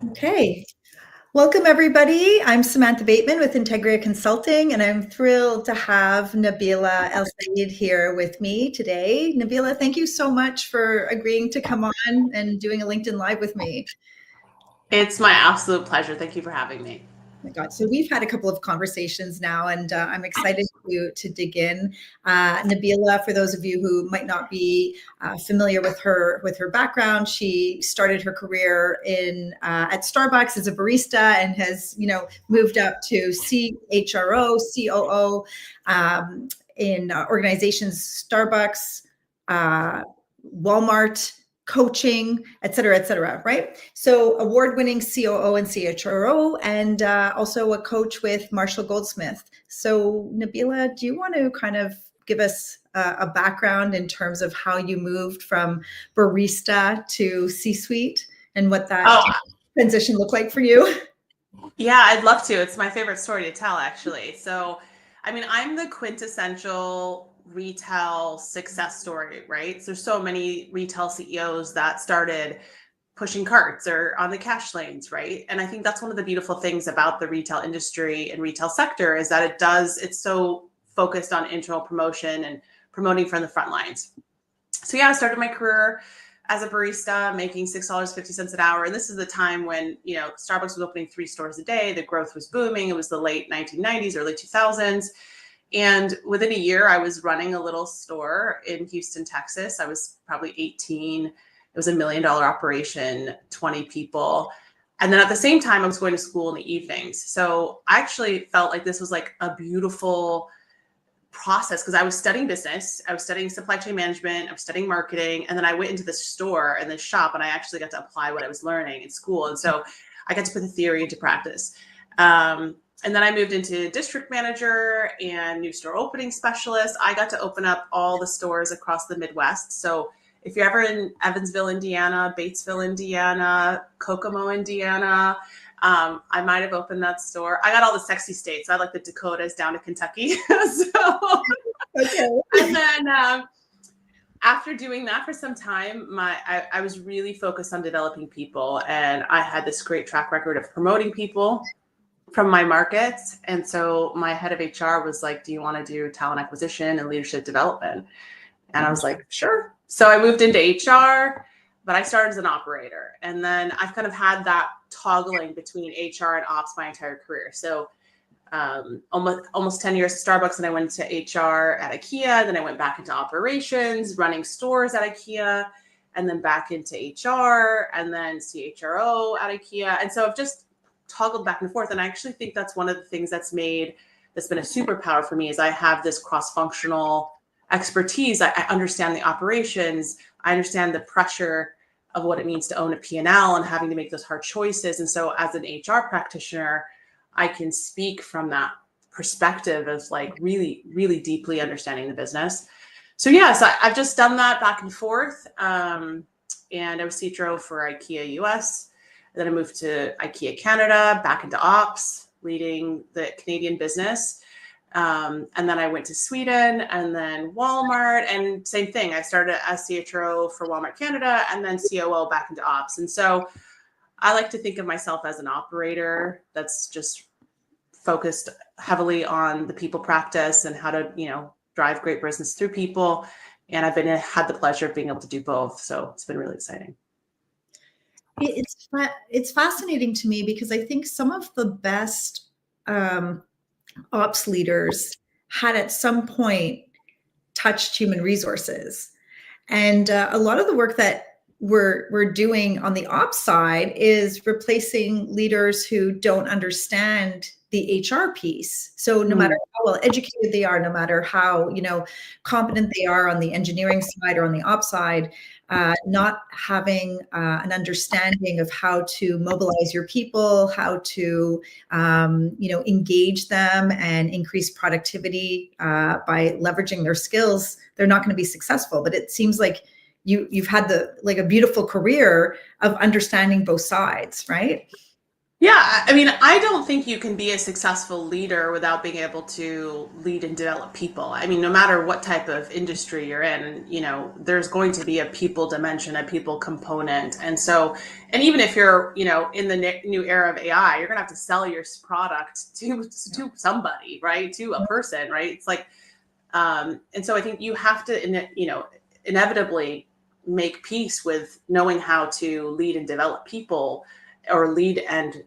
Okay. Welcome, everybody. I'm Samantha Bateman with Integria Consulting, and I'm thrilled to have Nabeela Elsayed here with me today. Nabeela, thank you so much for agreeing to come on and doing a LinkedIn Live with me. It's my absolute pleasure. Thank you for having me. Oh my God. So we've had a couple of conversations now, and I'm excited to dig in. Nabeela, for those of you who might not be familiar with her background, she started her career in at Starbucks as a barista and has moved up to CHRO, COO in organizations Starbucks, Walmart, coaching, et cetera, right? So award-winning COO and CHRO, and also a coach with Marshall Goldsmith. So Nabeela, do you want to kind of give us a background in terms of how you moved from barista to C-suite and what that transition looked like for you? Yeah, I'd love to. It's my favorite story to tell, actually. So, I mean, I'm the quintessential retail success story, right? So there's so many retail CEOs that started pushing carts or on the cash lanes, right? And I think that's one of the beautiful things about the retail industry and retail sector is that it's so focused on internal promotion and promoting from the front lines. So yeah, I started my career as a barista, making $6.50 an hour. And this is the time when, Starbucks was opening 3 stores a day. The growth was booming. It was the late 1990s, early 2000s. And within a year, I was running a little store in Houston, Texas. I was probably 18. It was $1 million operation, 20 people. And then at the same time, I was going to school in the evenings. So I actually felt like this was like a beautiful process because I was studying business, I was studying supply chain management, I was studying marketing, and then I went into the store and the shop and I actually got to apply what I was learning in school. And so I got to put the theory into practice. And then I moved into district manager and new store opening specialist. I got to open up all the stores across the Midwest. So if you're ever in Evansville, Indiana, Batesville, Indiana, Kokomo, Indiana, I might have opened that store. I got all the sexy states. I like the Dakotas down to Kentucky. Okay. And then after doing that for some time, I was really focused on developing people, and I had this great track record of promoting people from my markets. And so my head of HR was like, "Do you want to do talent acquisition and leadership development?" And I was like, "Sure." So I moved into HR, but I started as an operator. And then I've kind of had that toggling between HR and ops my entire career. So almost 10 years at Starbucks, and I went to HR at IKEA. Then I went back into operations, running stores at IKEA, and then back into HR, and then CHRO at IKEA. And so I've just toggled back and forth. And I actually think that's one of the things that's been a superpower for me is I have this cross-functional expertise. I understand the operations. I understand the pressure of what it means to own a P&L and having to make those hard choices. And so as an HR practitioner, I can speak from that perspective of like really, really deeply understanding the business. So yes, I've just done that back and forth. And I was CHRO for IKEA US. And then I moved to IKEA Canada, back into ops, leading the Canadian business. And then I went to Sweden and then Walmart, and same thing. I started as CHRO for Walmart Canada and then COO back into ops. And so I like to think of myself as an operator that's just focused heavily on the people practice and how to, drive great business through people. And I've had the pleasure of being able to do both. So it's been really exciting. It's fascinating to me because I think some of the best ops leaders had at some point touched human resources. And a lot of the work that we're doing on the ops side is replacing leaders who don't understand the HR piece. So no matter how well educated they are, no matter how competent they are on the engineering side or on the ops side, not having an understanding of how to mobilize your people, how to engage them and increase productivity by leveraging their skills, they're not going to be successful. But it seems like you've had a beautiful career of understanding both sides, right? Yeah, I mean, I don't think you can be a successful leader without being able to lead and develop people. I mean, no matter what type of industry you're in, there's going to be a people dimension, a people component. And so, and even if you're, in the new era of AI, you're going to have to sell your product to somebody, right? To a person, right? It's like, and so I think you have to, inevitably make peace with knowing how to lead and develop people, or lead and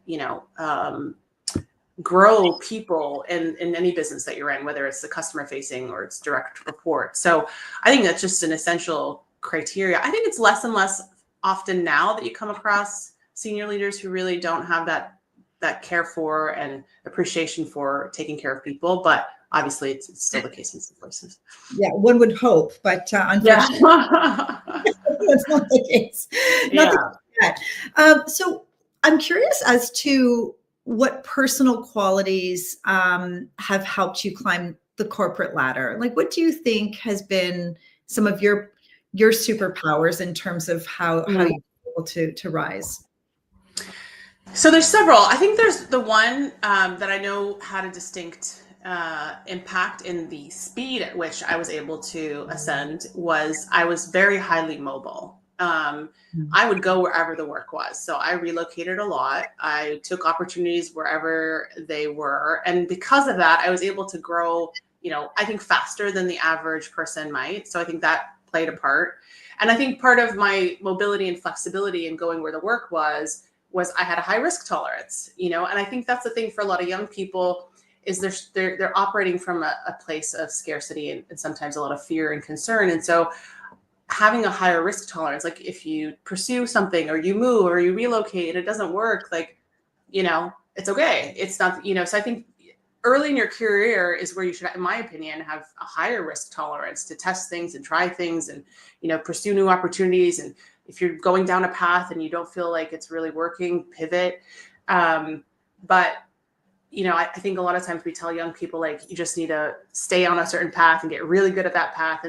grow people in any business that you're in, whether it's the customer facing or it's direct report. So I think that's just an essential criteria. I think it's less and less often now that you come across senior leaders who really don't have that care for and appreciation for taking care of people, but obviously it's still the case in some places. Yeah, one would hope, but unfortunately, that's not the case. Not the case. So I'm curious as to what personal qualities have helped you climb the corporate ladder. Like, what do you think has been some of your superpowers in terms of how you're able to rise? So there's several. I think there's the one that I know had a distinct impact in the speed at which I was able to ascend was I was very highly mobile. I would go wherever the work was. So I relocated a lot. I took opportunities wherever they were. And because of that, I was able to grow, I think faster than the average person might. So I think that played a part. And I think part of my mobility and flexibility in going where the work was I had a high risk tolerance, and I think that's the thing for a lot of young people is they're operating from a place of scarcity and sometimes a lot of fear and concern. And so having a higher risk tolerance, like if you pursue something or you move or you relocate and it doesn't work, like, it's okay. It's not, so I think early in your career is where you should, in my opinion, have a higher risk tolerance to test things and try things and, pursue new opportunities. And if you're going down a path and you don't feel like it's really working, pivot. But I think a lot of times we tell young people, like, you just need to stay on a certain path and get really good at that path.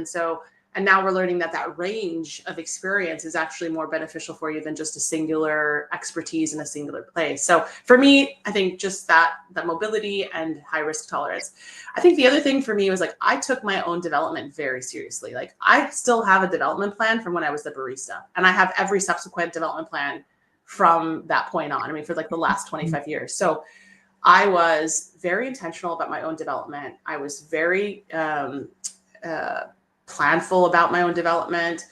And now we're learning that range of experience is actually more beneficial for you than just a singular expertise in a singular place. So for me, I think just that mobility and high risk tolerance. I think the other thing for me was, like, I took my own development very seriously. Like, I still have a development plan from when I was the barista, and I have every subsequent development plan from that point on. I mean, for like the last 25 years. So I was very intentional about my own development. I was very planful about my own development.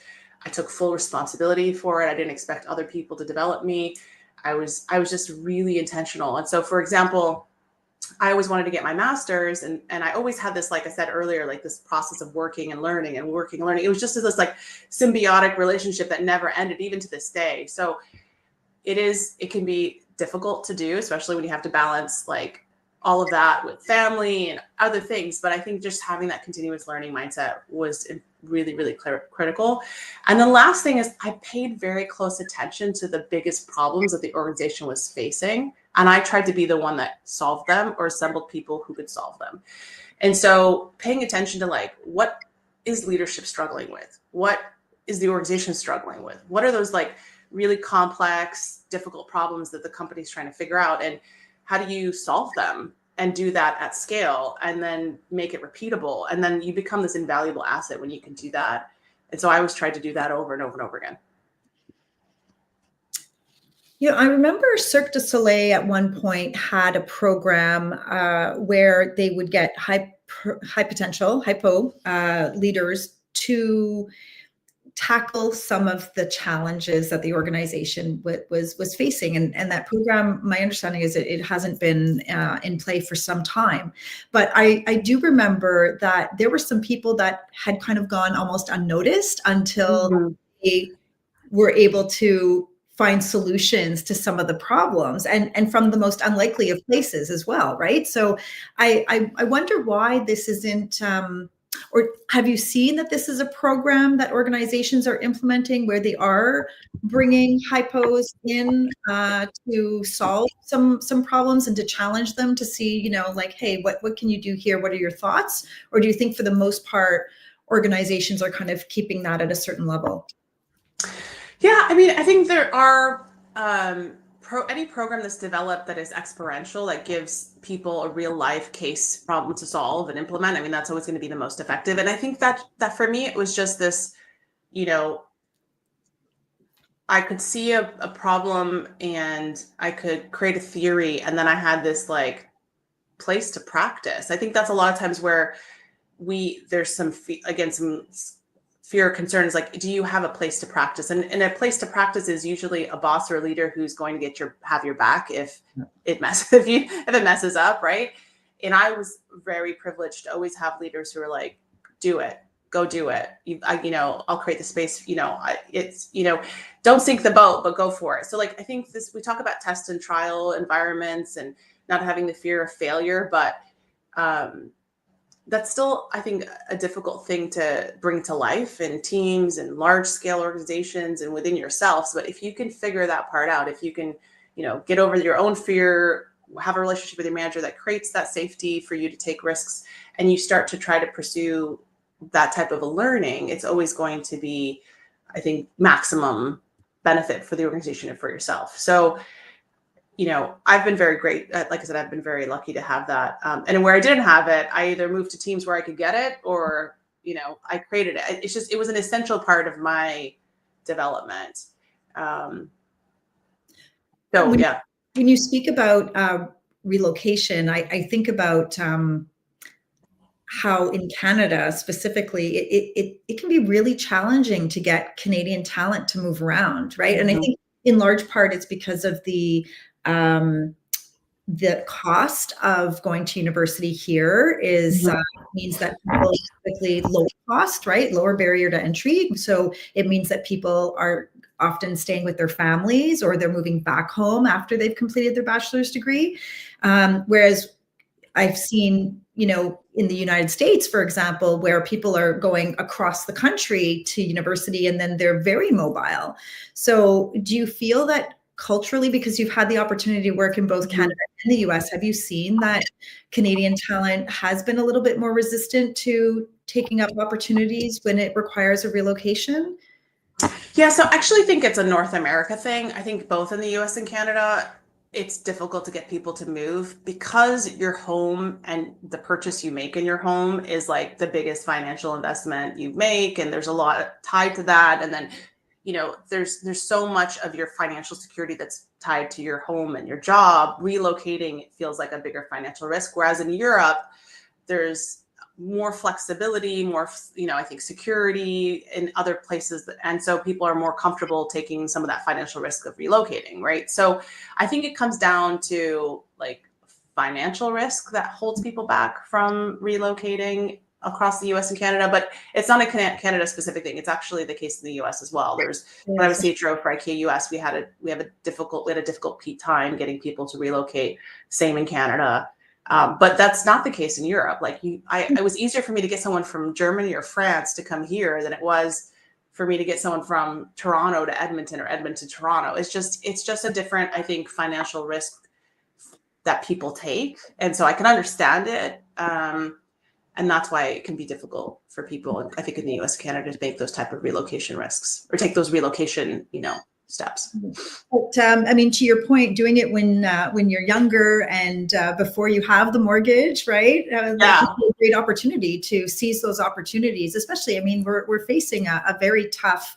I took full responsibility for it. I didn't expect other people to develop me. I was just really intentional. And so, for example, I always wanted to get my master's, and I always had this, like I said earlier, like this process of working and learning and working and learning. It was just this like symbiotic relationship that never ended, even to this day. So it can be difficult to do, especially when you have to balance like all of that with family and other things. But I think just having that continuous learning mindset was really, really critical. And the last thing is I paid very close attention to the biggest problems that the organization was facing. And I tried to be the one that solved them or assembled people who could solve them. And so paying attention to, like, what is leadership struggling with? What is the organization struggling with? What are those like really complex, difficult problems that the company's trying to figure out? And how do you solve them and do that at scale and then make it repeatable? And then you become this invaluable asset when you can do that. And so I always tried to do that over and over and over again. I remember Cirque du Soleil at one point had a program where they would get high potential, hypo leaders to tackle some of the challenges that the organization was facing. And that program, my understanding is it hasn't been in play for some time. But I do remember that there were some people that had kind of gone almost unnoticed until they were able to find solutions to some of the problems, and from the most unlikely of places as well, right? So I wonder why this isn't, or have you seen that this is a program that organizations are implementing where they are bringing hypos in to solve some problems and to challenge them to see, like, hey, what can you do here? What are your thoughts? Or do you think for the most part, organizations are kind of keeping that at a certain level? Yeah, I mean, I think there are any program that's developed that is experiential, that gives people a real life case problem to solve and implement, I mean, that's always going to be the most effective. And I think that for me, it was just this, you know, I could see a problem and I could create a theory, and then I had this like place to practice. I think that's a lot of times where there's some fear or concern is like, do you have a place to practice? And a place to practice is usually a boss or a leader who's going to have your back if it messes up, right? And I was very privileged to always have leaders who are like, do it, go do it. I'll create the space, don't sink the boat, but go for it. So like, I think we talk about test and trial environments and not having the fear of failure, but that's still, I think, a difficult thing to bring to life in teams and large scale organizations and within yourselves. But if you can figure that part out, if you can, get over your own fear, have a relationship with your manager that creates that safety for you to take risks, and you start to try to pursue that type of a learning, it's always going to be, I think, maximum benefit for the organization and for yourself. So, I've been very great. Like I said, I've been very lucky to have that. And where I didn't have it, I either moved to teams where I could get it, or, I created it. It was an essential part of my development. When you speak about relocation, I think about how in Canada specifically, it can be really challenging to get Canadian talent to move around, right? Mm-hmm. And I think in large part it's because of the cost of going to university here is means that people typically low cost, right? Lower barrier to entry. So it means that people are often staying with their families, or they're moving back home after they've completed their bachelor's degree. Whereas I've seen, in the United States, for example, where people are going across the country to university and then they're very mobile. So do you feel that culturally, because you've had the opportunity to work in both Canada and the US, have you seen that Canadian talent has been a little bit more resistant to taking up opportunities when it requires a relocation? Yeah, so I actually think it's a North America thing. I think both in the US and Canada, it's difficult to get people to move because your home and the purchase you make in your home is like the biggest financial investment you make. And there's a lot tied to that. And then, there's so much of your financial security that's tied to your home and your job. Relocating, it feels like a bigger financial risk. Whereas in Europe, there's more flexibility, more, I think security in other places. And so people are more comfortable taking some of that financial risk of relocating, right? So I think it comes down to like financial risk that holds people back from relocating across the US and Canada, but it's not a Canada specific thing. It's actually the case in the US as well. When I was CHRO for IKEA US, we had a difficult time getting people to relocate. Same in Canada. But that's not the case in Europe. Like it was easier for me to get someone from Germany or France to come here than it was for me to get someone from Toronto to Edmonton or Edmonton to Toronto. It's just a different, I think, financial risk that people take. And so I can understand it. And that's why it can be difficult for people, I think, in the US, Canada, to make those type of relocation risks or take those relocation, steps. But to your point, doing it when you're younger and before you have the mortgage, right? That's a great opportunity to seize those opportunities. Especially, we're facing a very tough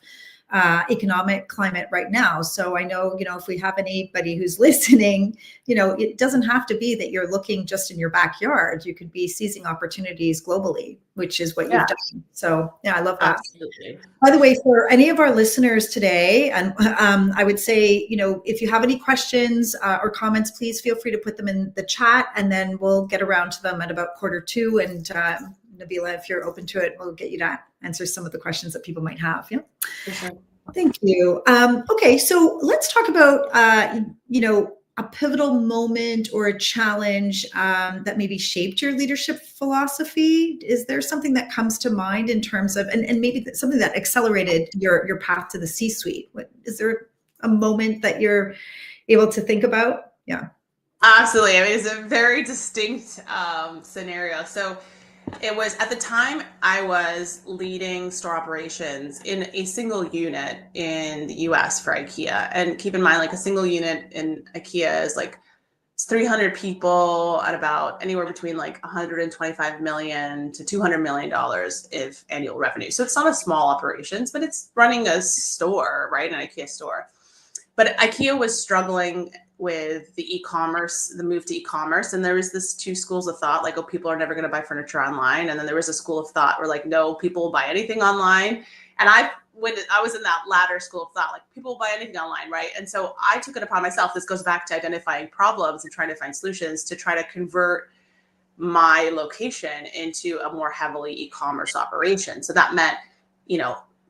economic climate right now. So I know, if we have anybody who's listening, it doesn't have to be that you're looking just in your backyard. You could be seizing opportunities globally, which is what you've done. So I love that. Absolutely. By the way, for any of our listeners today, and I would say, if you have any questions or comments, please feel free to put them in the chat, and then we'll get around to them at about 1:45. And Nabeela, if you're open to it, we'll get you to answer some of the questions that people might have. Yeah. Okay. Thank you. Okay, so let's talk about, a pivotal moment or a challenge that maybe shaped your leadership philosophy. Is there something that comes to mind in terms of, and maybe something that accelerated your path to the C-suite? Is there a moment that you're able to think about? Yeah. Absolutely. It's a very distinct scenario. So It was at the time I was leading store operations in a single unit in the US for IKEA. And keep in mind, like a single unit in IKEA is like it's 300 people at about anywhere between like 125 million to 200 million dollars of annual revenue. So it's not a small operations, but it's running a store, right? An IKEA store. But IKEA was struggling with the e-commerce, the move to e-commerce. And there was this two schools of thought, like, oh, people are never going to buy furniture online. And then there was a school of thought where like, no, people will buy anything online. And when I was in that latter school of thought, like people will buy anything online, right? And so I took it upon myself. This goes back to identifying problems and trying to find solutions to try to convert my location into a more heavily e-commerce operation. So that meant,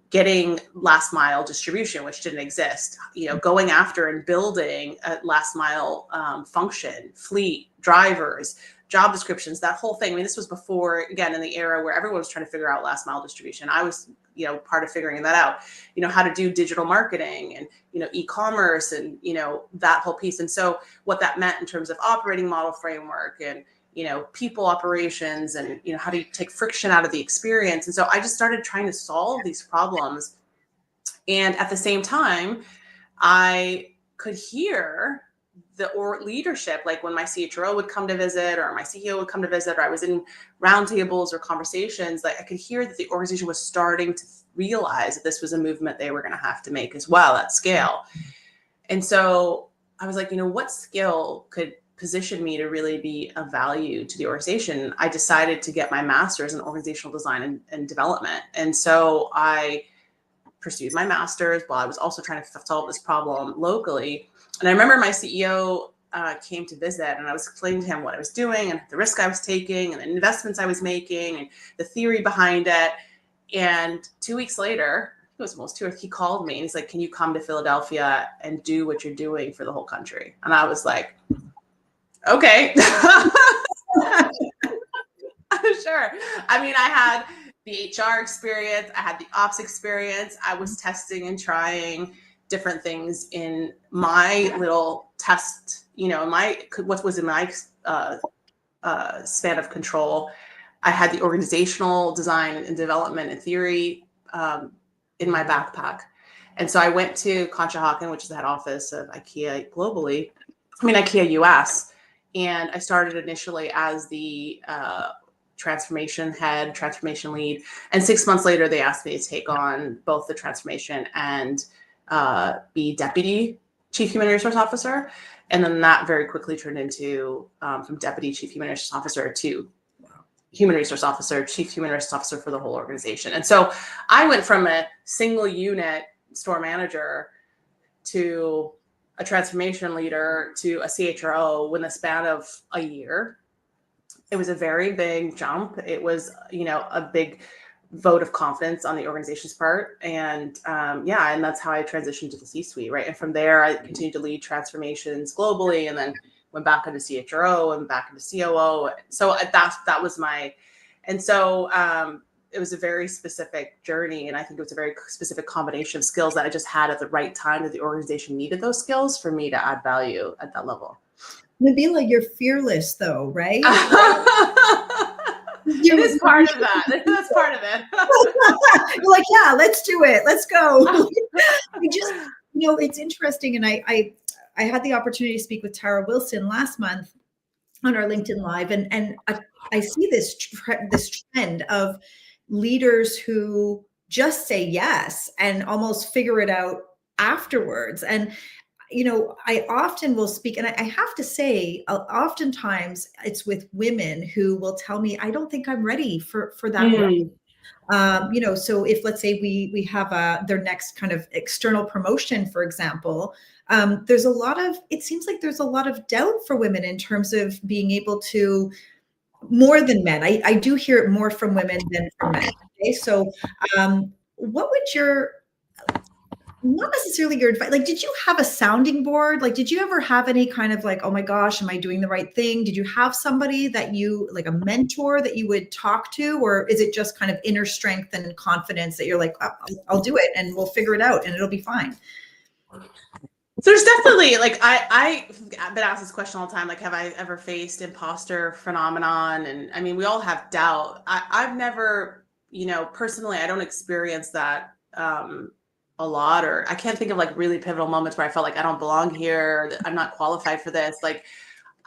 getting last mile distribution, which didn't exist, going after and building a last mile function, fleet, drivers, job descriptions, that whole thing. I mean, this was before, again, in the era where everyone was trying to figure out last mile distribution. I was, part of figuring that out, how to do digital marketing and, e-commerce and, that whole piece. And so what that meant in terms of operating model framework and, people operations and, how do you take friction out of the experience? And so I just started trying to solve these problems. And at the same time, I could hear the leadership, like when my CHRO would come to visit or my CEO would come to visit, or I was in roundtables or conversations, like I could hear that the organization was starting to realize that this was a movement they were going to have to make as well at scale. And so I was like, what skill could position me to really be of value to the organization? I decided to get my master's in organizational design and development. And so I pursued my master's while I was also trying to solve this problem locally. And I remember my CEO came to visit, and I was explaining to him what I was doing and the risk I was taking and the investments I was making and the theory behind it. And 2 weeks later, it was almost 2 weeks, he called me and he's like, can you come to Philadelphia and do what you're doing for the whole country? And I was like, okay. Sure. I mean, I had the HR experience, I had the ops experience, I was testing and trying different things in my little test, what was in my span of control. I had the organizational design and development and theory in my backpack. And so I went to Conshohocken, which is the head office of IKEA globally, IKEA US. And I started initially as the transformation head, transformation lead. And 6 months later, they asked me to take on both the transformation and be deputy chief human resource officer. And then that very quickly turned into from deputy chief human resource officer to human resource officer, chief human resource officer for the whole organization. And so I went from a single unit store manager to a transformation leader to a CHRO in the span of a year. It was a very big jump. It was, a big vote of confidence on the organization's part. And and that's how I transitioned to the C-suite, right? And from there, I continued to lead transformations globally, and then went back into CHRO and back into COO. So that was and so it was a very specific journey. And I think it was a very specific combination of skills that I just had at the right time that the organization needed those skills for me to add value at that level. Nabeela, you're fearless though, right? It is part of that. That's part of it. You're like, yeah, let's do it. Let's go. It's interesting. And I had the opportunity to speak with Tara Wilson last month on our LinkedIn Live. And I see this trend of leaders who just say yes and almost figure it out afterwards. And I often will speak, and I have to say, oftentimes it's with women who will tell me, I don't think I'm ready for that. So if, let's say we have their next kind of external promotion, for example, it seems like there's a lot of doubt for women in terms of being able to, more than men. I do hear it more from women than from men. Okay. So what would not necessarily your advice, like, did you have a sounding board? Like, did you ever have any kind of like, oh my gosh, am I doing the right thing? Did you have somebody that like a mentor that you would talk to, or is it just kind of inner strength and confidence that you're like, I'll do it and we'll figure it out and it'll be fine? There's definitely like I've been asked this question all the time, like have I ever faced imposter phenomenon? And I mean, we all have doubt. I've never, personally, I don't experience that a lot, or I can't think of like really pivotal moments where I felt like I don't belong here, or that I'm not qualified for this. Like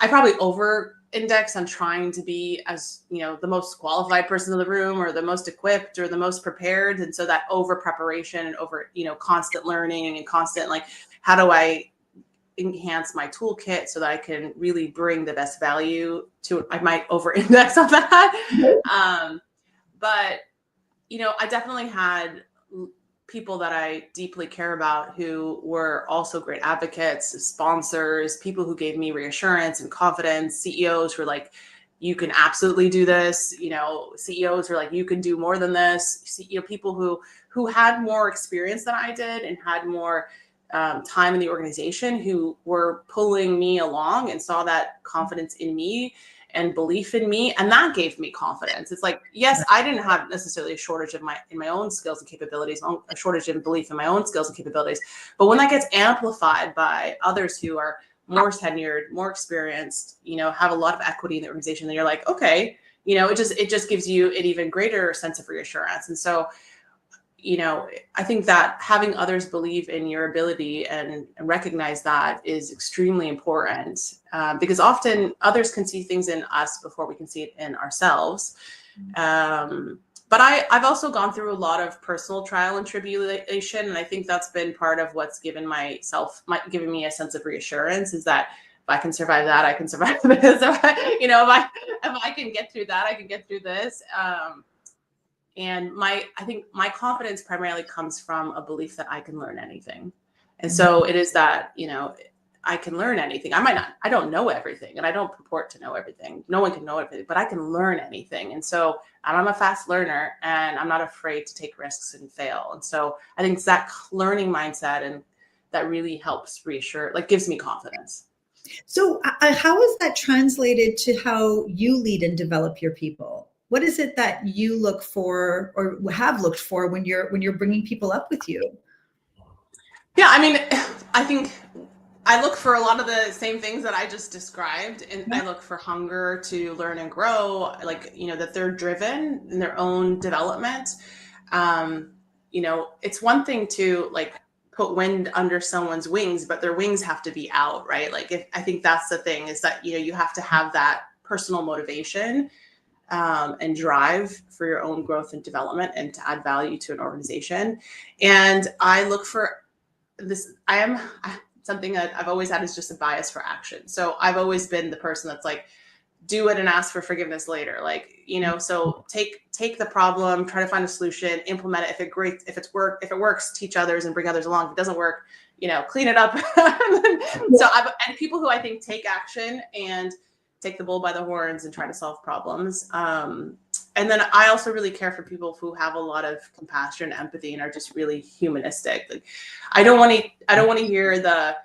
I probably over index on trying to be as, the most qualified person in the room or the most equipped or the most prepared. And so that over preparation and over, constant learning and constant, like, how do I enhance my toolkit so that I can really bring the best value to it? I might over index on that. But, I definitely had people that I deeply care about who were also great advocates, sponsors, people who gave me reassurance and confidence, CEOs who were like, you can absolutely do this, CEOs who are like, you can do more than this, people who had more experience than I did and had more time in the organization, who were pulling me along and saw that confidence in me and belief in me, and that gave me confidence. It's like, yes, I didn't have necessarily a shortage in my own skills and capabilities, a shortage in belief in my own skills and capabilities, but when that gets amplified by others who are more tenured, more experienced, have a lot of equity in the organization, then you're like, okay, it just gives you an even greater sense of reassurance. And so, I think that having others believe in your ability and recognize that is extremely important, because often others can see things in us before we can see it in ourselves. But I've also gone through a lot of personal trial and tribulation, and I think that's been part of what's given given me a sense of reassurance, is that if I can survive that, I can survive this. If I can get through that, I can get through this. And I think my confidence primarily comes from a belief that I can learn anything. And so it is that, I can learn anything. I don't know everything, and I don't purport to know everything. No one can know everything, but I can learn anything. And so I'm a fast learner, and I'm not afraid to take risks and fail. And so I think it's that learning mindset, and that really helps gives me confidence. So how is that translated to how you lead and develop your people? What is it that you look for or have looked for when you're bringing people up with you? Yeah, I mean, I think I look for a lot of the same things that I just described, and I look for hunger to learn and grow, like, that they're driven in their own development. It's one thing to like put wind under someone's wings, but their wings have to be out, right? Like, I think that's the thing, is that, you have to have that personal motivation and drive for your own growth and development and to add value to an organization. And I look for this. Something that I've always had is just a bias for action. So I've always been the person that's like, do it and ask for forgiveness later. Like, so take the problem, try to find a solution, implement it. If it works, teach others and bring others along. If it doesn't work, clean it up. And people who I think take action and take the bull by the horns and try to solve problems. And then I also really care for people who have a lot of compassion, empathy, and are just really humanistic. Like, I don't want to hear the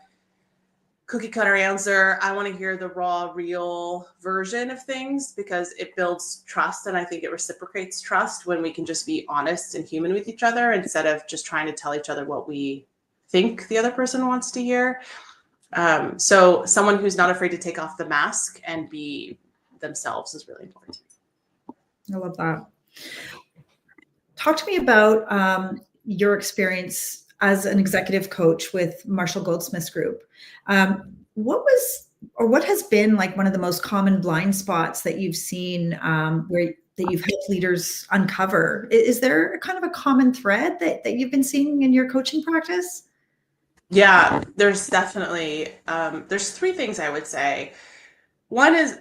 cookie cutter answer. I want to hear the raw, real version of things, because it builds trust. And I think it reciprocates trust when we can just be honest and human with each other, instead of just trying to tell each other what we think the other person wants to hear. So someone who's not afraid to take off the mask and be themselves is really important. I love that. Talk to me about your experience as an executive coach with Marshall Goldsmiths Group. What has been like one of the most common blind spots that you've seen that you've helped leaders uncover? Is there kind of a common thread that you've been seeing in your coaching practice? Yeah, there's definitely, there's three things I would say. One is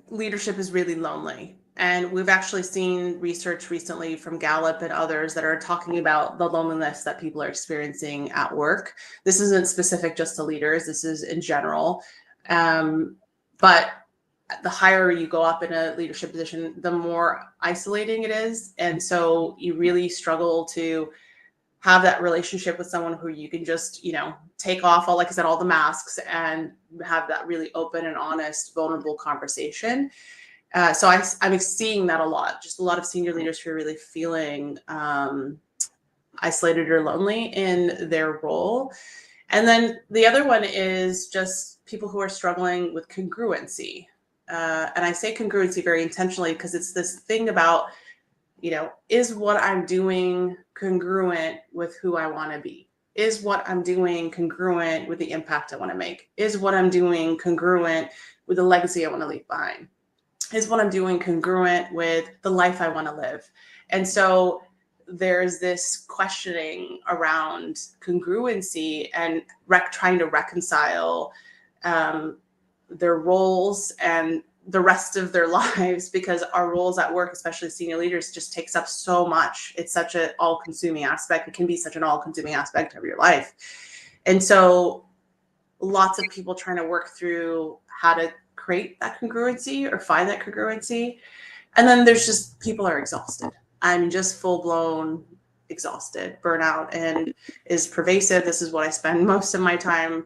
leadership is really lonely. And we've actually seen research recently from Gallup and others that are talking about the loneliness that people are experiencing at work. This isn't specific just to leaders. This is in general. But the higher you go up in a leadership position, the more isolating it is. And so you really struggle to have that relationship with someone who you can just, take off all, like I said, all the masks and have that really open and honest, vulnerable conversation. So I'm seeing that a lot, just a lot of senior leaders who are really feeling isolated or lonely in their role. And then the other one is just people who are struggling with congruency. And I say congruency very intentionally because it's this thing about, is what I'm doing congruent with who I want to be? Is what I'm doing congruent with the impact I want to make? Is what I'm doing congruent with the legacy I want to leave behind? Is what I'm doing congruent with the life I want to live? And so there's this questioning around congruency and trying to reconcile their roles and the rest of their lives, because our roles at work, especially senior leaders, just takes up so much. It's such an all-consuming aspect. It can be such an all-consuming aspect of your life. And so lots of people trying to work through how to create that congruency or find that congruency. And then there's just people are exhausted. I'm just full-blown exhausted. Burnout and is pervasive. This is what I spend most of my time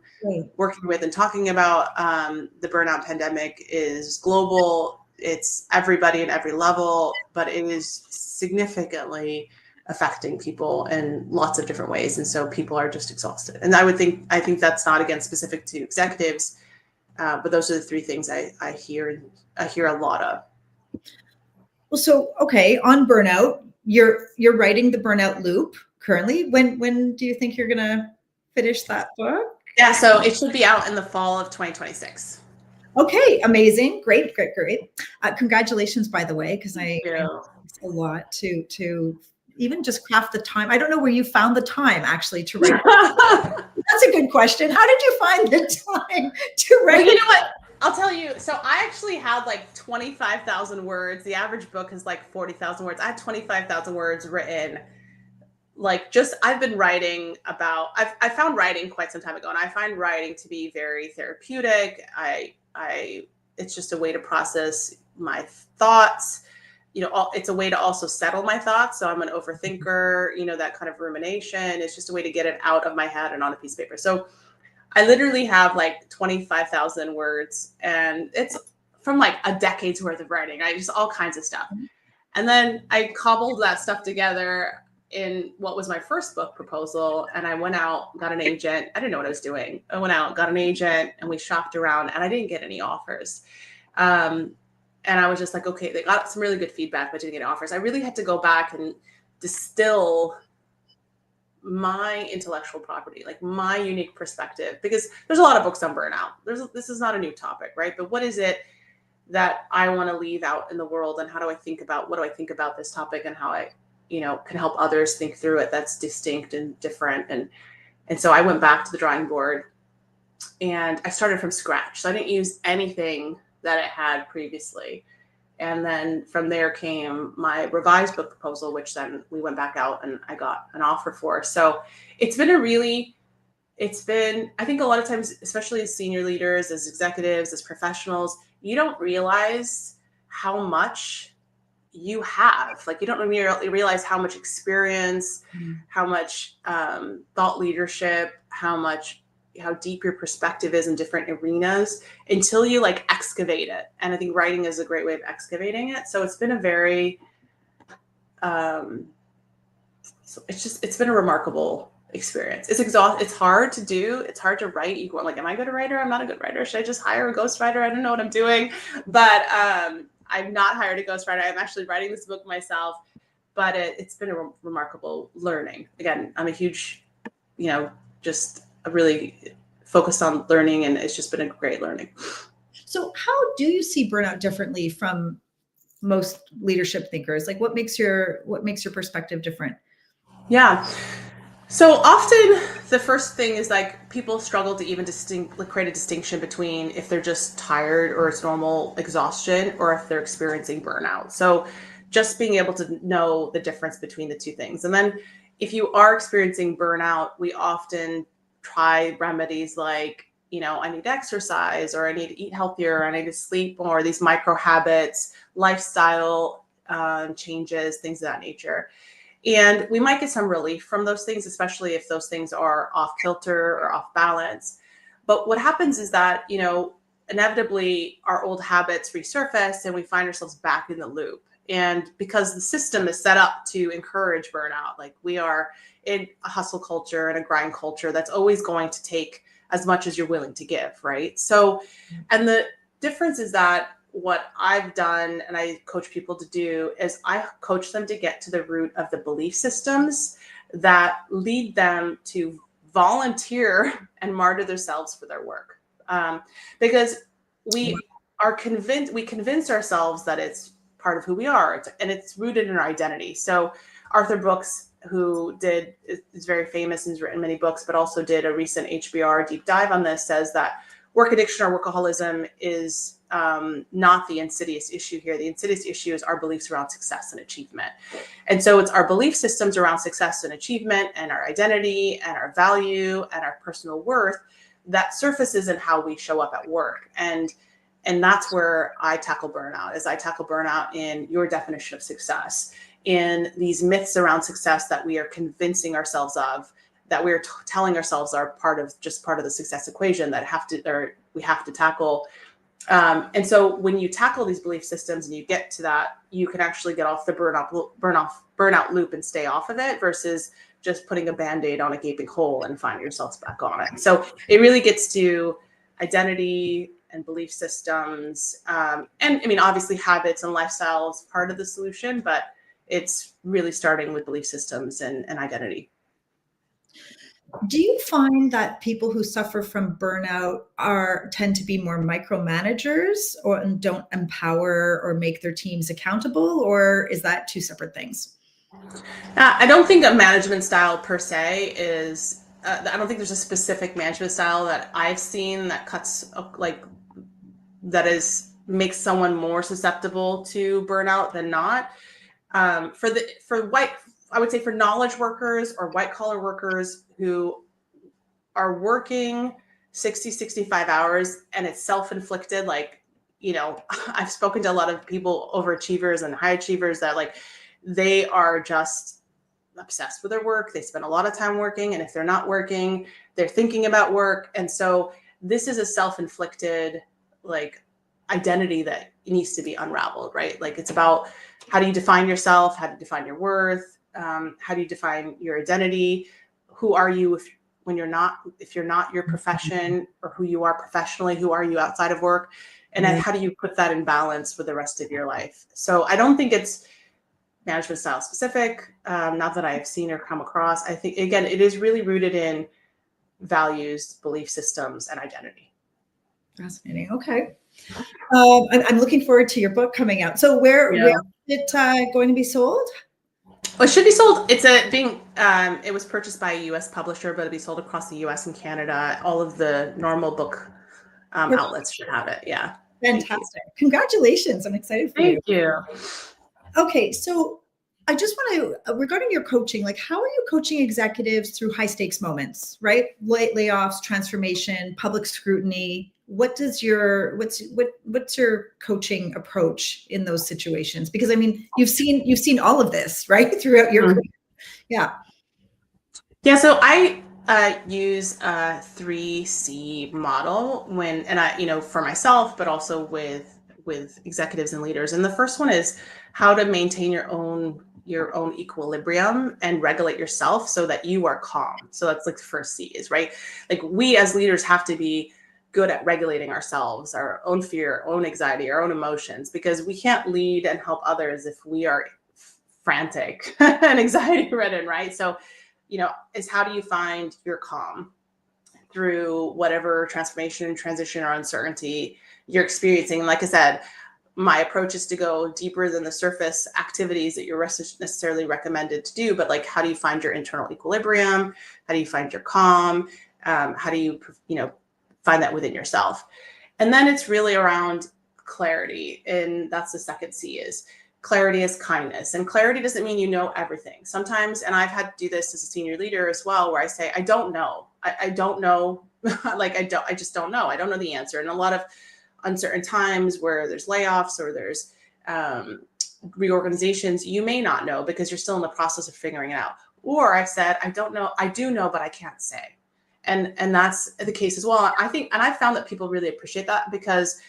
working with and talking about. The burnout pandemic is global. It's everybody at every level, but it is significantly affecting people in lots of different ways. And so people are just exhausted. And I think that's not, again, specific to executives, but those are the three things I hear a lot of. Well, so, okay, on burnout, you're writing The Burnout Loop currently. When do you think you're going to finish that book? Yeah, so it should be out in the fall of 2026. Okay, amazing. Great. Congratulations, by the way, because I it's a lot to even just craft the time. I don't know where you found the time actually to write. That's a good question. How did you find the time to write? Well, you know what? I'll tell you. So I actually had like 25,000 words. The average book is like 40,000 words. I had 25,000 words written. I've been writing about, I found writing quite some time ago, and I find writing to be very therapeutic. It's just a way to process my thoughts. It's a way to also settle my thoughts. So I'm an overthinker, that kind of rumination. It's just a way to get it out of my head and on a piece of paper. So I literally have like 25,000 words, and it's from like a decade's worth of writing. Just all kinds of stuff. And then I cobbled that stuff together in what was my first book proposal. And I went out, got an agent. I didn't know what I was doing. I went out, got an agent, and we shopped around, and I didn't get any offers. And I was just like, okay, they got some really good feedback, but didn't get offers. I really had to go back and distill my intellectual property, like my unique perspective, because there's a lot of books on burnout. This is not a new topic, right? But what is it that I want to leave out in the world, and what do I think about this topic, and how I, can help others think through it that's distinct and different. And so I went back to the drawing board, and I started from scratch. So I didn't use anything that I had previously. And then from there came my revised book proposal, which then we went back out and I got an offer for. So I think a lot of times, especially as senior leaders, as executives, as professionals, you don't realize how much you have. Like, you don't realize how much experience, how much thought leadership, how deep your perspective is in different arenas until you like excavate it. And I think writing is a great way of excavating it. So it's been a very, it's been a remarkable experience. It's hard to do. It's hard to write. You go like, am I a good writer? I'm not a good writer. Should I just hire a ghostwriter? I don't know what I'm doing, but I've not hired a ghostwriter. I'm actually writing this book myself, but it's been a remarkable learning. Again, I'm a huge, just really focused on learning, and it's just been a great learning. So how do you see burnout differently from most leadership thinkers? Like, what makes your perspective different? Yeah. So often the first thing is like people struggle to even create a distinction between if they're just tired or it's normal exhaustion, or if they're experiencing burnout. So just being able to know the difference between the two things. And then if you are experiencing burnout, we often try remedies like, I need to exercise, or I need to eat healthier, or I need to sleep more, these micro habits, lifestyle changes, things of that nature. And we might get some relief from those things, especially if those things are off kilter or off balance. But what happens is that, inevitably our old habits resurface and we find ourselves back in the loop. And because the system is set up to encourage burnout, like we are in a hustle culture and a grind culture that's always going to take as much as you're willing to give, right? So, and the difference is that what I've done and I coach people to do is I coach them to get to the root of the belief systems that lead them to volunteer and martyr themselves for their work. Because we convince ourselves that it's part of who we are, and it's rooted in our identity. So Arthur Brooks, who is very famous and has written many books, but also did a recent HBR deep dive on this, says that work addiction or workaholism is not the insidious issue here. The insidious issue is our beliefs around success and achievement. And so it's our belief systems around success and achievement and our identity and our value and our personal worth that surfaces in how we show up at work. And that's where I tackle burnout, is I tackle burnout in your definition of success, in these myths around success that we are convincing ourselves of, that we're telling ourselves are part of the success equation that we have to tackle. And so when you tackle these belief systems and you get to that, you can actually get off the burnout loop and stay off of it, versus just putting a Band-Aid on a gaping hole and finding yourselves back on it. So it really gets to identity and belief systems. And I mean, obviously habits and lifestyle is part of the solution, but it's really starting with belief systems and identity. Do you find that people who suffer from burnout tend to be more micromanagers and don't empower or make their teams accountable, or is that two separate things? I don't think a management style per se is, I don't think there's a specific management style that I've seen that makes someone more susceptible to burnout than not. I would say for knowledge workers or white collar workers who are working 60, 65 hours and it's self-inflicted, like, I've spoken to a lot of people, overachievers and high achievers, that like they are just obsessed with their work. They spend a lot of time working, and if they're not working, they're thinking about work. And so this is a self-inflicted like identity that needs to be unraveled, right? Like it's about, how do you define yourself? How do you define your worth? How do you define your identity? Who are you if you're not your profession, or who you are professionally? Who are you outside of work? And then how do you put that in balance with the rest of your life? So I don't think it's management style specific, not that I've seen or come across. I think, again, it is really rooted in values, belief systems, and identity. Fascinating. Okay. I'm looking forward to your book coming out. So where is it going to be sold? Well, it should be sold. It was purchased by a U.S. publisher, but it'll be sold across the U.S. and Canada. All of the normal book outlets should have it. Yeah. Fantastic. Congratulations. I'm excited for you. Thank you. Okay. So I just want to, regarding your coaching, like how are you coaching executives through high stakes moments, right? Layoffs, transformation, public scrutiny. What's your coaching approach in those situations? Because I mean, you've seen all of this, right? Throughout your career. Yeah. Yeah. So I use a 3C model for myself, but also with executives and leaders. And the first one is how to maintain your own equilibrium and regulate yourself so that you are calm. So that's like the first C is, right? Like we as leaders have to be good at regulating ourselves, our own fear, our own anxiety, our own emotions, because we can't lead and help others if we are frantic and anxiety ridden, right? So, is how do you find your calm through whatever transformation, transition, or uncertainty you're experiencing? And like I said, my approach is to go deeper than the surface activities that you're necessarily recommended to do, but like, how do you find your internal equilibrium? How do you find your calm? How do you, find that within yourself? And then it's really around clarity. And that's the second C is clarity is kindness. And clarity doesn't mean you know everything. Sometimes, and I've had to do this as a senior leader as well, where I say, I don't know. I don't know. I just don't know. I don't know the answer. And a lot of uncertain times where there's layoffs or there's reorganizations, you may not know because you're still in the process of figuring it out. Or I've said, I don't know. I do know, but I can't say. And that's the case as well. I think, and I found that people really appreciate that, because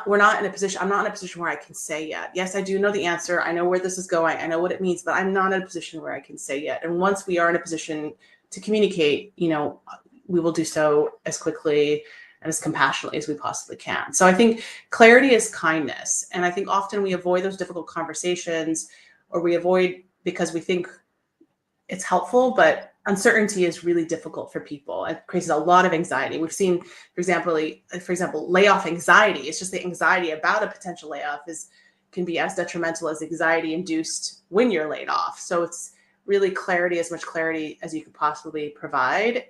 we're not in a position, I'm not in a position where I can say yet. Yes, I do know the answer. I know where this is going. I know what it means, but I'm not in a position where I can say yet. And once we are in a position to communicate, we will do so as quickly and as compassionately as we possibly can. So I think clarity is kindness. And I think often we avoid those difficult conversations, or we avoid because we think it's helpful, but uncertainty is really difficult for people. It creates a lot of anxiety. We've seen, for example, layoff anxiety. It's just the anxiety about a potential layoff can be as detrimental as anxiety induced when you're laid off. So it's really clarity, as much clarity as you could possibly provide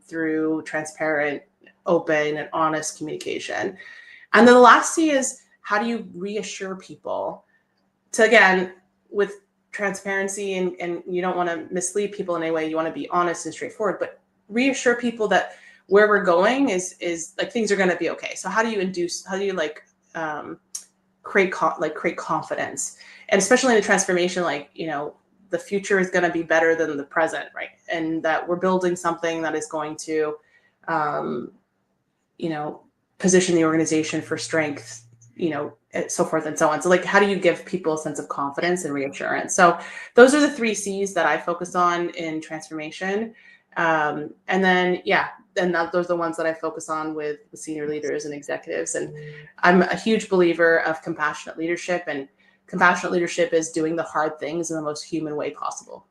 through transparent, open, and honest communication. And then the last C is, how do you reassure people to, again, with transparency, and you don't want to mislead people in any way. You want to be honest and straightforward, but reassure people that where we're going is like things are going to be okay. So how do you create confidence, and especially in a transformation, the future is going to be better than the present, right? And that we're building something that is going to, position the organization for strength, so forth and so on. So how do you give people a sense of confidence and reassurance? So those are the 3 C's that I focus on in transformation. And then, those are the ones that I focus on with the senior leaders and executives. And I'm a huge believer of compassionate leadership, and compassionate leadership is doing the hard things in the most human way possible.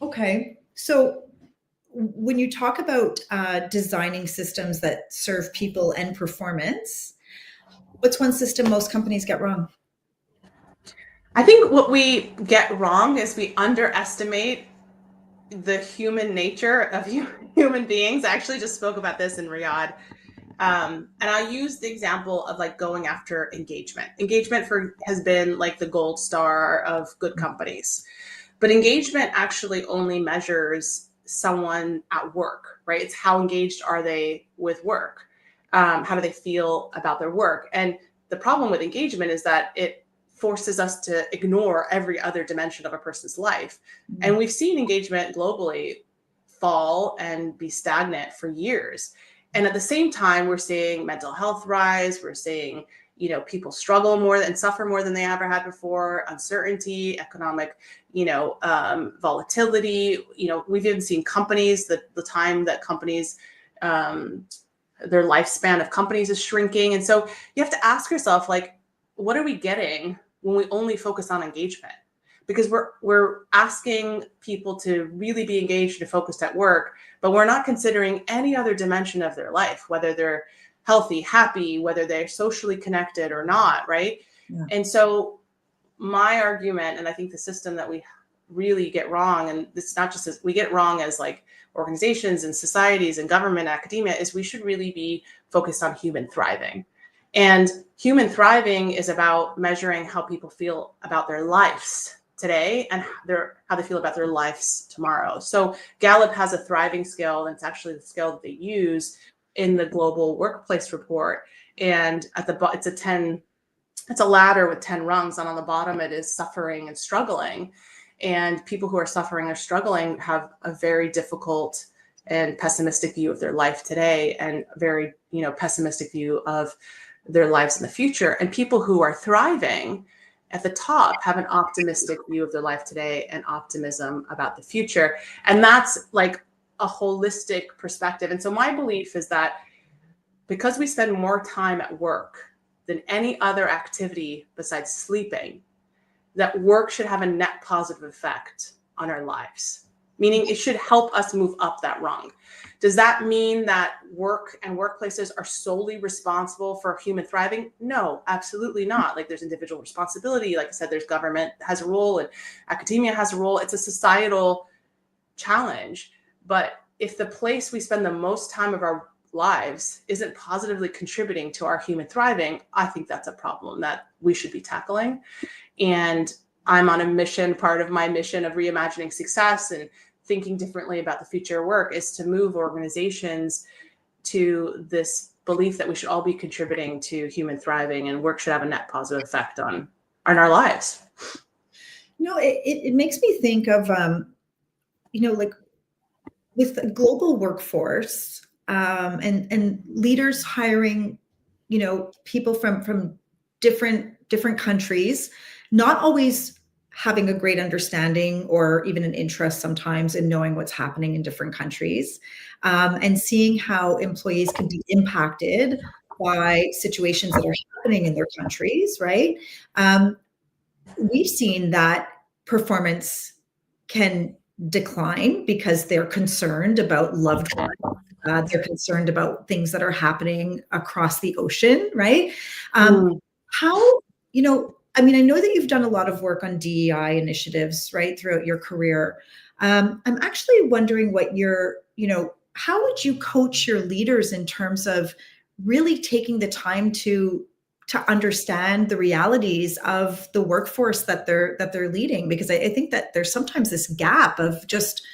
Okay. So when you talk about designing systems that serve people and performance, what's one system most companies get wrong? I think what we get wrong is we underestimate the human nature of human beings. I actually just spoke about this in Riyadh. And I use the example of going after engagement. Engagement has been the gold star of good companies. But engagement actually only measures someone at work, right? It's how engaged are they with work? How do they feel about their work? And the problem with engagement is that it forces us to ignore every other dimension of a person's life. Mm-hmm. And we've seen engagement globally fall and be stagnant for years. And at the same time, we're seeing mental health rise. We're seeing, people struggle more and suffer more than they ever had before. Uncertainty, economic, volatility. We've even seen companies, the time that companies, their lifespan of companies is shrinking. And so you have to ask yourself, what are we getting when we only focus on engagement? Because we're asking people to really be engaged and focused at work, but we're not considering any other dimension of their life, whether they're healthy, happy, whether they're socially connected or not, right? Yeah. And so my argument, and I think the system that we really get wrong, and it's not just we get wrong as organizations and societies and government, academia, is we should really be focused on human thriving. And human thriving is about measuring how people feel about their lives today and how they feel about their lives tomorrow. So Gallup has a thriving scale, and it's actually the scale that they use in the Global Workplace Report. And at the it's a ladder with 10 rungs, and on the bottom it is suffering and struggling. And people who are suffering or struggling have a very difficult and pessimistic view of their life today, and very, pessimistic view of their lives in the future. And people who are thriving at the top have an optimistic view of their life today and optimism about the future. And that's a holistic perspective. And so my belief is that because we spend more time at work than any other activity besides sleeping, that work should have a net positive effect on our lives, meaning it should help us move up that rung. Does that mean that work and workplaces are solely responsible for human thriving? No, absolutely not. There's individual responsibility. Like I said, there's government has a role and academia has a role. It's a societal challenge. But if the place we spend the most time of our lives isn't positively contributing to our human thriving, I think that's a problem that we should be tackling. And I'm on a mission. Part of my mission of reimagining success and thinking differently about the future of work is to move organizations to this belief that we should all be contributing to human thriving, and work should have a net positive effect on our lives. It makes me think of, with the global workforce, and leaders hiring, people from different countries, not always having a great understanding or even an interest sometimes in knowing what's happening in different countries, and seeing how employees can be impacted by situations that are happening in their countries, right? We've seen that performance can decline because they're concerned about loved ones. They're concerned about things that are happening across the ocean, right? How, I know that you've done a lot of work on DEI initiatives, right, throughout your career. I'm actually wondering how would you coach your leaders in terms of really taking the time to understand the realities of the workforce that they're leading? Because I think that there's sometimes this gap of just,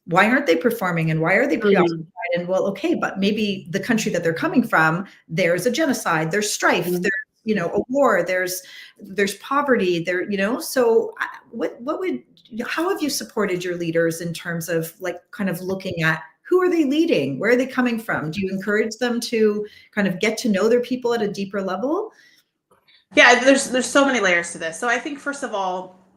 why aren't they performing and why are they preoccupied? And well, okay, but maybe the country that they're coming from, there's a genocide, there's strife, there's a war, there's poverty there. So how have you supported your leaders in terms of kind of looking at who are they leading, where are they coming from? Do you encourage them to kind of get to know their people at a deeper level? Yeah, there's so many layers to this. So I think first of all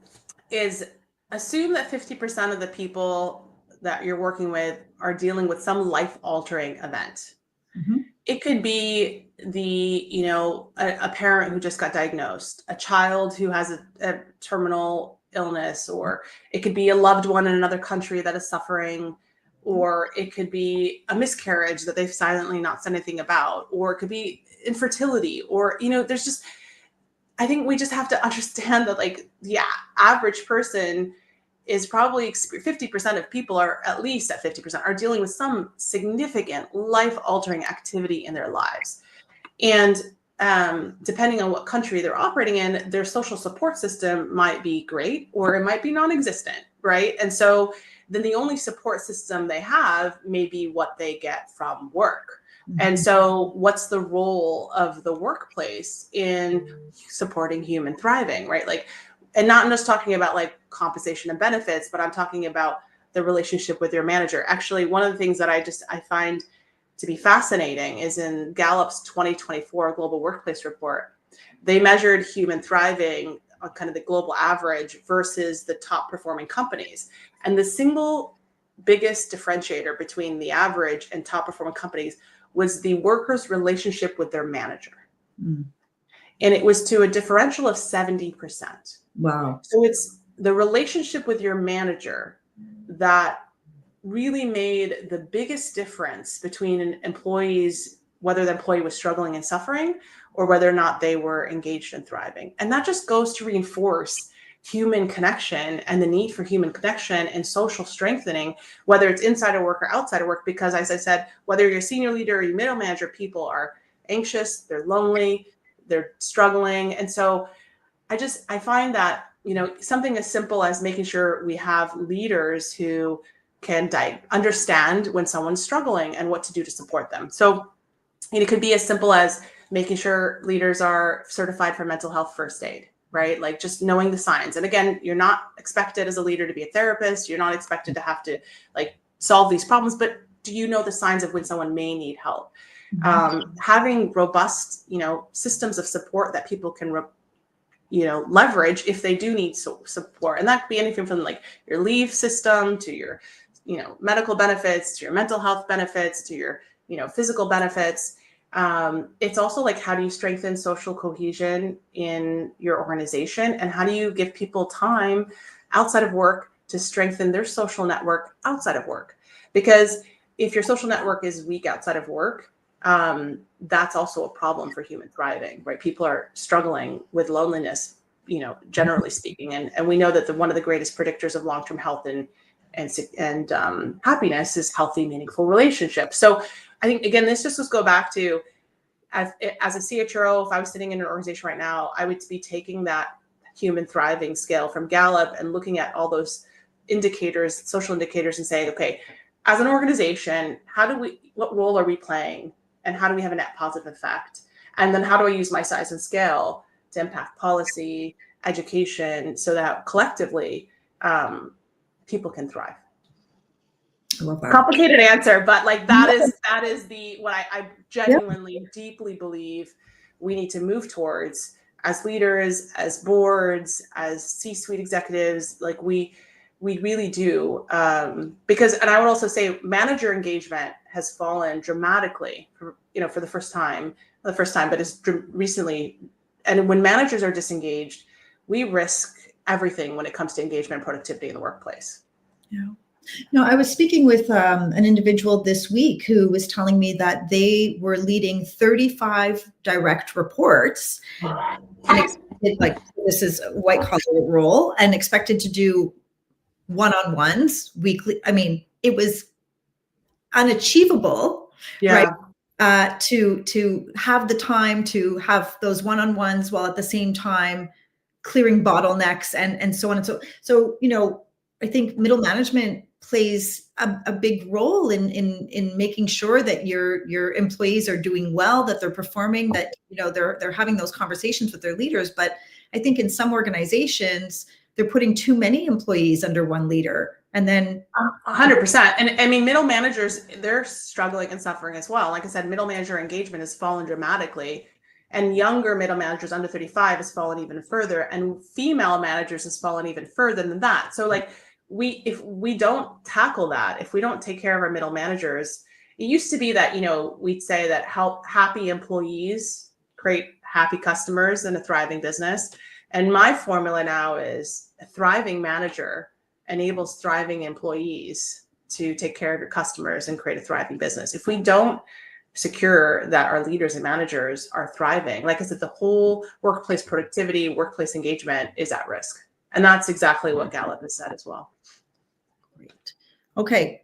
is assume that 50% of the people that you're working with are dealing with some life-altering event. Mm-hmm. It could be a parent who just got diagnosed, a child who has a terminal illness, or it could be a loved one in another country that is suffering, or it could be a miscarriage that they've silently not said anything about, or it could be infertility, or, there's just, I think we just have to understand that the average person is probably 50% of people are at least at 50% are dealing with some significant life-altering activity in their lives. And depending on what country they're operating in, their social support system might be great or it might be non-existent, right? And so then the only support system they have may be what they get from work. And so what's the role of the workplace in supporting human thriving, right? And not just talking about compensation and benefits, but I'm talking about the relationship with your manager. Actually, one of the things that I find to be fascinating is in Gallup's 2024 Global Workplace Report, they measured human thriving on kind of the global average versus the top performing companies. And the single biggest differentiator between the average and top performing companies was the worker's relationship with their manager. And it was to a differential of 70%. Wow. So it's the relationship with your manager that really made the biggest difference between employees, whether the employee was struggling and suffering or whether or not they were engaged and thriving. And that just goes to reinforce human connection and the need for human connection and social strengthening, whether it's inside of work or outside of work. Because as I said, whether you're a senior leader or your middle manager, people are anxious, they're lonely, they're struggling. And so I find that, something as simple as making sure we have leaders who can understand when someone's struggling and what to do to support them. So it could be as simple as making sure leaders are certified for mental health first aid, right? Just knowing the signs. And again, you're not expected as a leader to be a therapist. You're not expected to have to solve these problems, but do you know the signs of when someone may need help? Having robust, systems of support that people can leverage if they do need support. And that could be anything from your leave system to your, medical benefits, to your mental health benefits, to your, physical benefits. It's also how do you strengthen social cohesion in your organization? And how do you give people time outside of work to strengthen their social network outside of work? Because if your social network is weak outside of work, that's also a problem for human thriving, right? People are struggling with loneliness, generally speaking. And we know that one of the greatest predictors of long-term health and happiness is healthy, meaningful relationships. So I think, again, this just go back to, as a CHRO, if I was sitting in an organization right now, I would be taking that human thriving scale from Gallup and looking at all those indicators, social indicators, and saying, okay, as an organization, what role are we playing? And how do we have a net positive effect? And then how do I use my size and scale to impact policy, education, so that collectively people can thrive? I love that. Complicated answer, but like that is the what I genuinely deeply believe we need to move towards as leaders, as boards, as C-suite executives. Like we really do, because, and I would also say manager engagement has fallen dramatically for the first time, but it's recently. And when managers are disengaged, we risk everything when it comes to engagement and productivity in the workplace. Yeah. No, I was speaking with an individual this week who was telling me that they were leading 35 direct reports and expected, like, this is a white collar role, and expected to do one-on-ones weekly. I mean, it was unachievable, right? To have the time to have those one-on-ones while at the same time clearing bottlenecks and so on and so, I think middle management plays a big role in making sure that your employees are doing well, that they're performing, that they're having those conversations with their leaders. But I think in some organizations they're putting too many employees under one leader, and then 100%. And I mean, middle managers, they're struggling and suffering as well. Like I said, middle manager engagement has fallen dramatically, and younger middle managers under 35 has fallen even further, and female managers has fallen even further than that. So like if we don't tackle that, if we don't take care of our middle managers, it used to be that, we'd say that happy employees create happy customers and a thriving business. And my formula now is a thriving manager enables thriving employees to take care of your customers and create a thriving business. If we don't secure that our leaders and managers are thriving, like I said, the whole workplace productivity, workplace engagement is at risk. And that's exactly what Gallup has said as well. Great. Okay.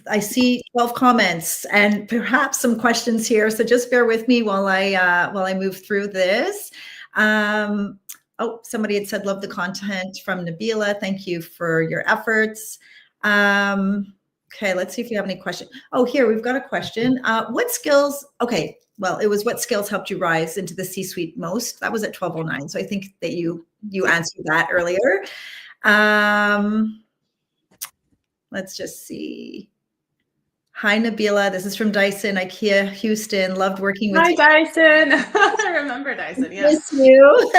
I see 12 comments and perhaps some questions here. So just bear with me while I move through this. Somebody had said, love the content from Nabeela. Thank you for your efforts. Okay, let's see if you have any questions. Oh, here, we've got a question. What skills, okay, well, it was what skills helped you rise into the C-suite most? That was at 12:09. So I think that you answered that earlier. Let's just see. Hi, Nabeela. This is from Dyson, IKEA, Houston. Loved working with you. Hi, Dyson. I remember Dyson. Yes. Miss you.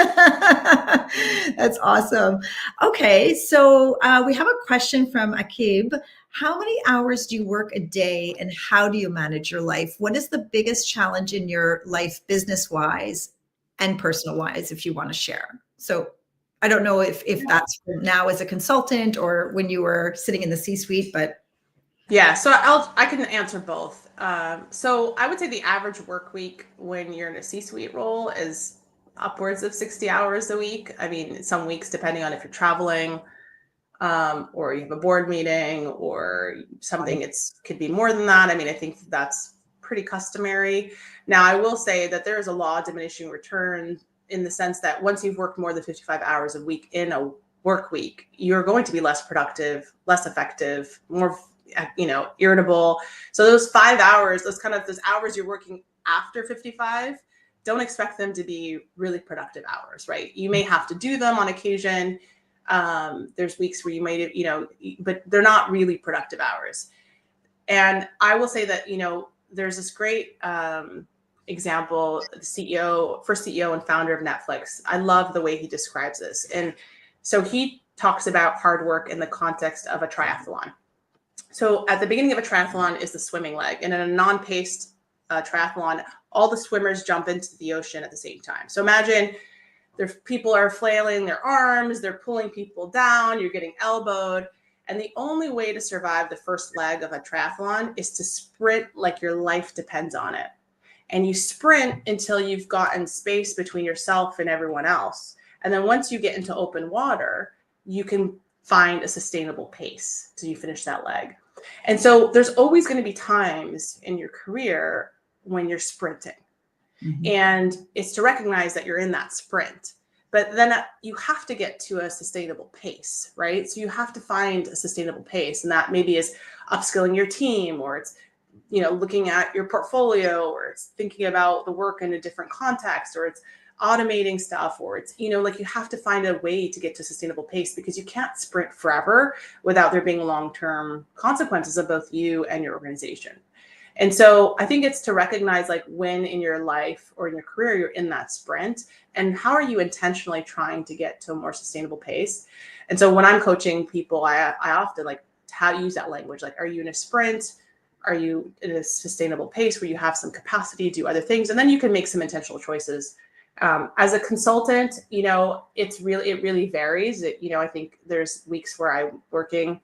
That's awesome. Okay, so we have a question from Akib. How many hours do you work a day, and how do you manage your life? What is the biggest challenge in your life, business-wise and personal-wise, if you want to share? So I don't know if that's now as a consultant or when you were sitting in the C-suite, but yeah, so I can answer both. So I would say the average work week when you're in a C-suite role is upwards of 60 hours a week. I mean, some weeks, depending on if you're traveling, or you have a board meeting or something, could be more than that. I mean, I think that's pretty customary. Now, I will say that there is a law of diminishing return in the sense that once you've worked more than 55 hours a week in a work week, you're going to be less productive, less effective, more irritable. So those 5 hours, those hours you're working after 55, don't expect them to be really productive hours, right? You may have to do them on occasion. There's weeks where you might, but they're not really productive hours. And I will say that, there's this great example, the first CEO and founder of Netflix. I love the way he describes this. And so he talks about hard work in the context of a triathlon. So at the beginning of a triathlon is the swimming leg. And in a non-paced triathlon, all the swimmers jump into the ocean at the same time. So imagine people are flailing their arms, they're pulling people down, you're getting elbowed. And the only way to survive the first leg of a triathlon is to sprint like your life depends on it. And you sprint until you've gotten space between yourself and everyone else. And then once you get into open water, you can find a sustainable pace till you finish that leg. And so there's always going to be times in your career when you're sprinting. Mm-hmm. And it's to recognize that you're in that sprint, but then you have to get to a sustainable pace, right? So you have to find a sustainable pace, and that maybe is upskilling your team, or it's, looking at your portfolio, or it's thinking about the work in a different context, or it's automating stuff, or it's, like you have to find a way to get to sustainable pace, because you can't sprint forever without there being long-term consequences of both you and your organization. And so I think it's to recognize like when in your life or in your career you're in that sprint, and how are you intentionally trying to get to a more sustainable pace. And so when I'm coaching people, I often like how to use that language. Like, are you in a sprint? Are you in a sustainable pace where you have some capacity to do other things? And then you can make some intentional choices. As a consultant, it really varies. I think there's weeks where I'm working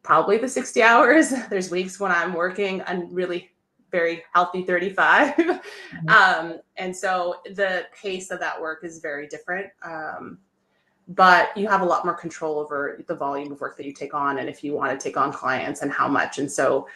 probably the 60 hours. There's weeks when I'm working on really very healthy 35. And so the pace of that work is very different. But you have a lot more control over the volume of work that you take on, and if you want to take on clients and how much. And so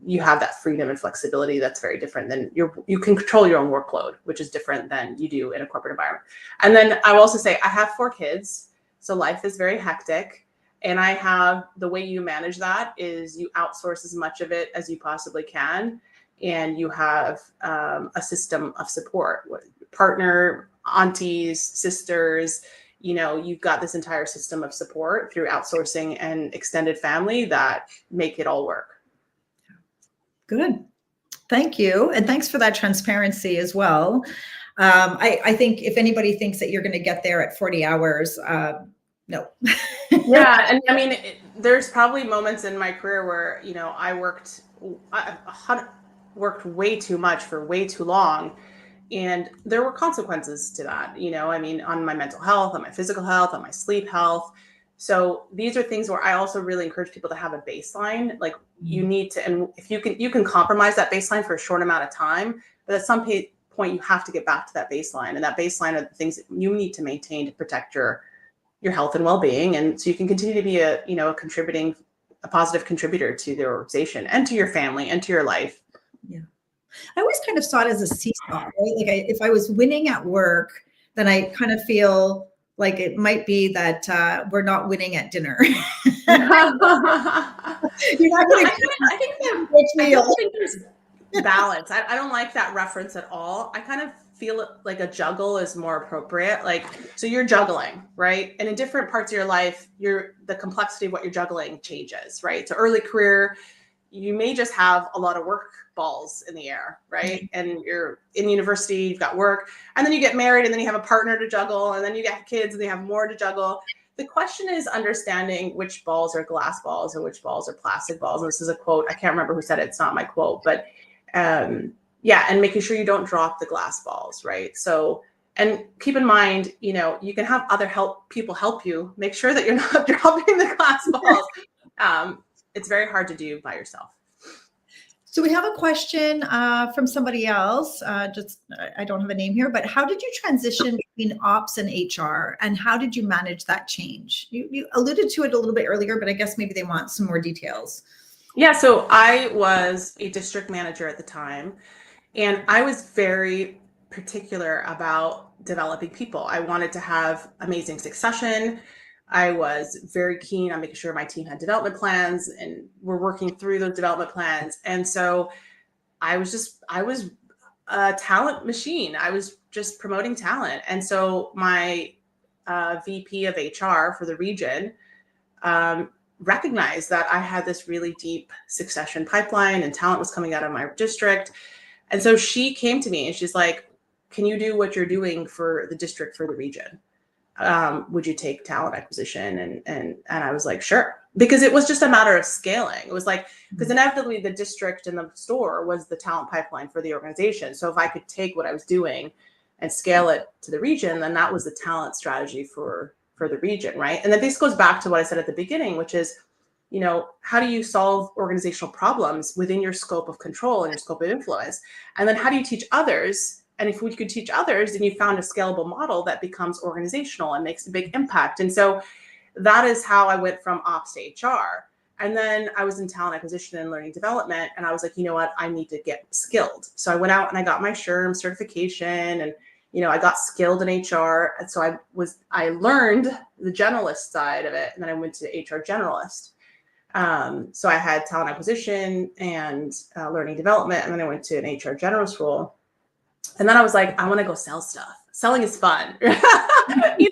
you have that freedom and flexibility that's very different than you can control your own workload, which is different than you do in a corporate environment. And then I will also say I have 4 kids, so life is very hectic. And I have, the way you manage that is you outsource as much of it as you possibly can. And you have a system of support, partner, aunties, sisters, you've got this entire system of support through outsourcing and extended family that make it all work. Good. Thank you. And thanks for that transparency as well. I think if anybody thinks that you're going to get there at 40 hours, no. Yeah. And I mean, there's probably moments in my career where, I worked way too much for way too long. And there were consequences to that, on my mental health, on my physical health, on my sleep health. So these are things where I also really encourage people to have a baseline. Like you need to, and if you can compromise that baseline for a short amount of time, but at some point you have to get back to that baseline. And that baseline are the things that you need to maintain to protect your health and well-being. And so you can continue to be a positive contributor to the organization and to your family and to your life. Yeah. I always kind of saw it as a seesaw, right? Like if I was winning at work, then I kind of feel like it might be that we're not winning at dinner. You're not going to I don't think there's balance. I don't like that reference at all. I kind of feel like a juggle is more appropriate. Like, so you're juggling, right? And in different parts of your life, the complexity of what you're juggling changes, right? So early career, you may just have a lot of work balls in the air, right? And you're in university, you've got work, and then you get married, and then you have a partner to juggle, and then you get kids, and they have more to juggle. The question is understanding which balls are glass balls and which balls are plastic balls. And this is a quote. I can't remember who said it. It's not my quote, but and making sure you don't drop the glass balls, right? So, and keep in mind, you can have other people help you. Make sure that you're not dropping the glass balls. It's very hard to do by yourself. So we have a question from somebody else. I don't have a name here, but how did you transition between ops and HR, and how did you manage that change? You alluded to it a little bit earlier, but I guess maybe they want some more details. Yeah, so I was a district manager at the time, and I was very particular about developing people. I wanted to have amazing succession. I was very keen on making sure my team had development plans, and we're working through those development plans. And so I was a talent machine. I was just promoting talent. And so my VP of HR for the region recognized that I had this really deep succession pipeline and talent was coming out of my district. And so she came to me and she's like, can you do what you're doing for the district, for the region? Would you take talent acquisition? And I was like, sure. Because it was just a matter of scaling. It was like, because inevitably the district and the store was the talent pipeline for the organization. So if I could take what I was doing and scale it to the region, then that was the talent strategy for the region, right? And then this goes back to what I said at the beginning, which is, how do you solve organizational problems within your scope of control and your scope of influence? And then how do you teach others? And if we could teach others, then you found a scalable model that becomes organizational and makes a big impact. And so that is how I went from ops to HR. And then I was in talent acquisition and learning development. And I was like, you know what, I need to get skilled. So I went out and I got my SHRM certification, and I got skilled in HR. And so I learned the generalist side of it. And then I went to HR generalist. So I had talent acquisition and learning development. And then I went to an HR generalist role. And then I was like, I want to go sell stuff. Selling is fun. Into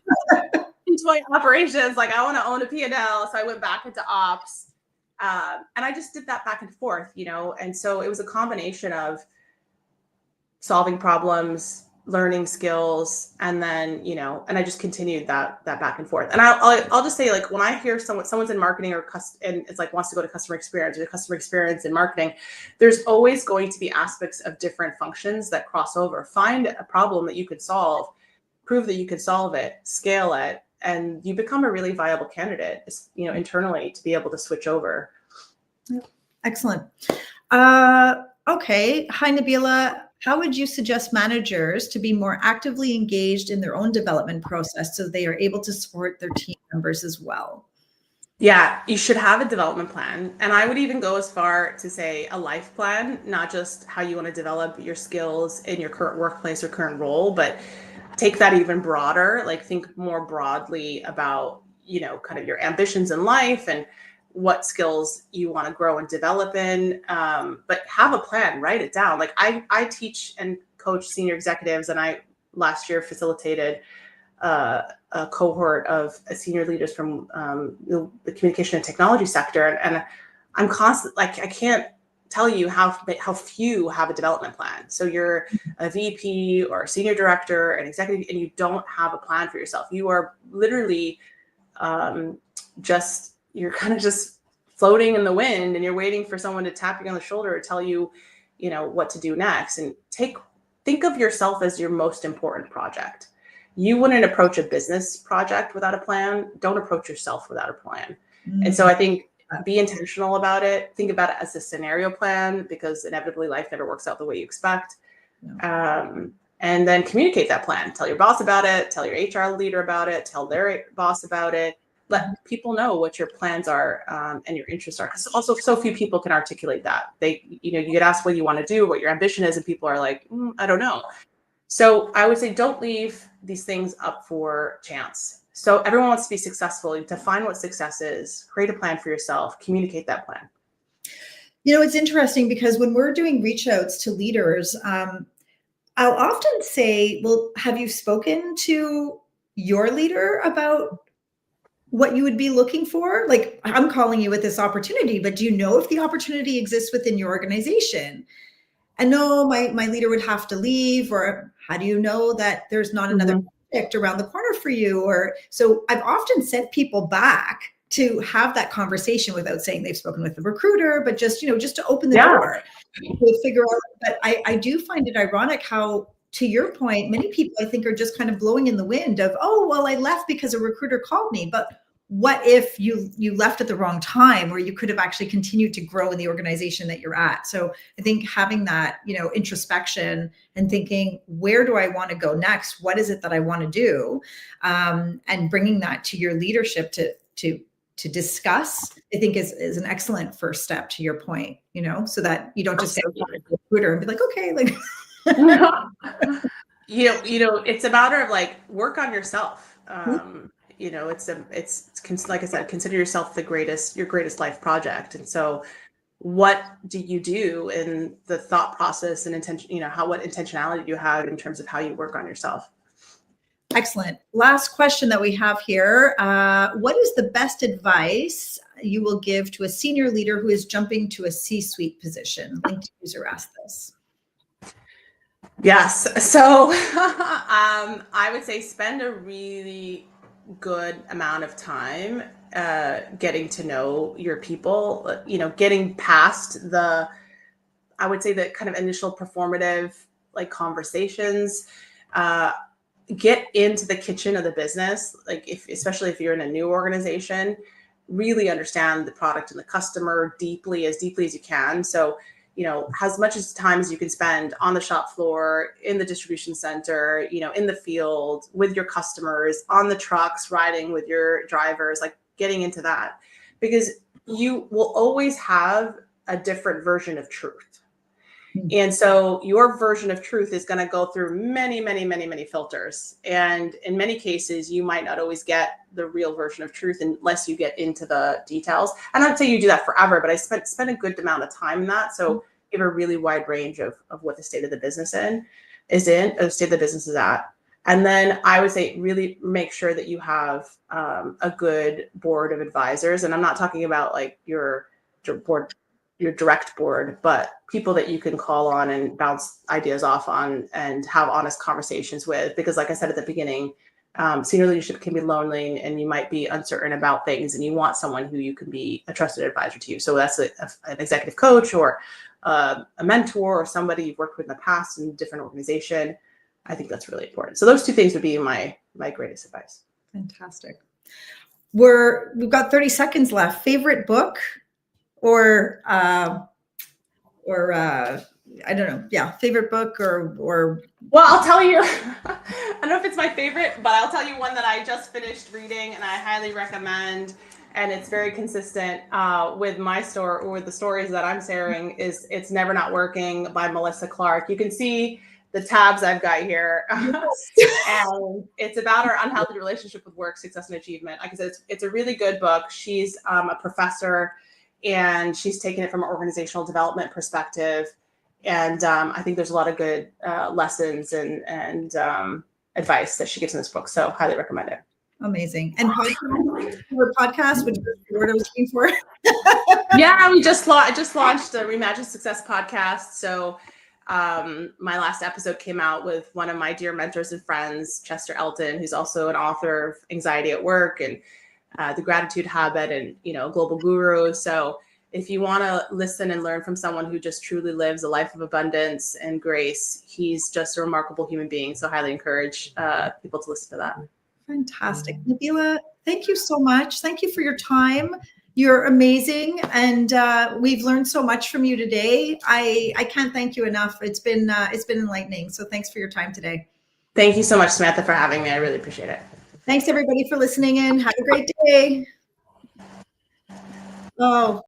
my operations, like I want to own a P&L. So I went back into ops. And I just did that back and forth, and so it was a combination of solving problems, learning skills, and then, and I just continued that back and forth. And I'll just say, like, when I hear someone's in marketing and it's like wants to go to customer experience or customer experience in marketing, there's always going to be aspects of different functions that cross over. Find a problem that you could solve, prove that you could solve it, scale it, and you become a really viable candidate, internally, to be able to switch over. Excellent. Okay. Hi, Nabeela. How would you suggest managers to be more actively engaged in their own development process so they are able to support their team members as well? Yeah, you should have a development plan. And I would even go as far to say a life plan, not just how you want to develop your skills in your current workplace or current role, but take that even broader, like think more broadly about, kind of your ambitions in life and what skills you want to grow and develop in. But have a plan, write it down. Like I teach and coach senior executives, and I last year facilitated a cohort of senior leaders from the communication and technology sector. And I'm constant, like, I can't tell you how few have a development plan. So you're a VP or a senior director, an executive, and you don't have a plan for yourself. You are literally you're kind of just floating in the wind, and you're waiting for someone to tap you on the shoulder to tell you, what to do next. And think of yourself as your most important project. You wouldn't approach a business project without a plan. Don't approach yourself without a plan. Mm-hmm. And so I think be intentional about it. Think about it as a scenario plan, because inevitably life never works out the way you expect. No. And then communicate that plan. Tell your boss about it. Tell your HR leader about it. Tell their boss about it. Let people know what your plans are and your interests are. Because also so few people can articulate that. You get asked what you want to do, what your ambition is, and people are like, I don't know. So I would say don't leave these things up for chance. So everyone wants to be successful. Define what success is, create a plan for yourself, communicate that plan. It's interesting because when we're doing reach outs to leaders, I'll often say, well, have you spoken to your leader about what you would be looking for? Like, I'm calling you with this opportunity, but do you know if the opportunity exists within your organization? And no, my leader would have to leave, or how do you know that there's not another project around the corner for you? Or so I've often sent people back to have that conversation without saying they've spoken with the recruiter, but just to open the door to figure out. But I do find it ironic how, to your point, many people I think are just kind of blowing in the wind of, oh, well, I left because a recruiter called me. But what if you left at the wrong time, where you could have actually continued to grow in the organization that you're at? So I think having that, introspection and thinking, where do I want to go next? What is it that I want to do? And bringing that to your leadership to discuss, I think is an excellent first step, to your point, so that you don't just say recruiter and be like, okay, like, it's a matter of like, work on yourself. It's like I said, consider yourself your greatest life project. And so what do you do in the thought process and intention, what intentionality do you have in terms of how you work on yourself? Excellent. Last question that we have here. What is the best advice you will give to a senior leader who is jumping to a C-suite position? LinkedIn user asked this. Yes. So I would say spend a really good amount of time getting to know your people, getting past I would say the kind of initial performative like conversations, get into the kitchen of the business. Like especially if you're in a new organization, really understand the product and the customer deeply as you can. So, as much time as you can spend on the shop floor, in the distribution center, in the field with your customers, on the trucks, riding with your drivers, like getting into that, because you will always have a different version of truth. And so your version of truth is going to go through many, many, many, many filters. And in many cases, you might not always get the real version of truth unless you get into the details. And I'd say you do that forever, but I spent a good amount of time in that. So you have a really wide range of what the state of the business is. in, or the state the business is at. And then I would say really make sure that you have a good board of advisors. And I'm not talking about like your board, your direct board, but people that you can call on and bounce ideas off on and have honest conversations with. Because like I said at the beginning, senior leadership can be lonely and you might be uncertain about things and you want someone who you can be a trusted advisor to you. So that's an executive coach or a mentor or somebody you've worked with in the past in a different organization. I think that's really important. So those two things would be my greatest advice. Fantastic. We've got 30 seconds left. Favorite book or I don't know. Yeah. Favorite book or well, I'll tell you, I don't know if it's my favorite, but I'll tell you one that I just finished reading and I highly recommend. And it's very consistent with my story or with the stories that I'm sharing is It's Never Not Working by Melissa Clark. You can see the tabs I've got here. And it's about our unhealthy relationship with work, success, and achievement. Like I said, it's a really good book. She's a professor and she's taken it from an organizational development perspective. And I think there's a lot of good lessons and advice that she gives in this book. So highly recommend it. Amazing. And podcast, which is the word I was looking for. Yeah, I just launched the Reimagine Success podcast. So my last episode came out with one of my dear mentors and friends, Chester Elton, who's also an author of Anxiety at Work and The Gratitude Habit and, Global Guru. So if you want to listen and learn from someone who just truly lives a life of abundance and grace, he's just a remarkable human being. So highly encourage people to listen to that. Fantastic. Nabeela, thank you so much. Thank you for your time. You're amazing. And we've learned so much from you today. I can't thank you enough. It's been enlightening. So thanks for your time today. Thank you so much, Samantha, for having me. I really appreciate it. Thanks everybody for listening in. Have a great day. Oh.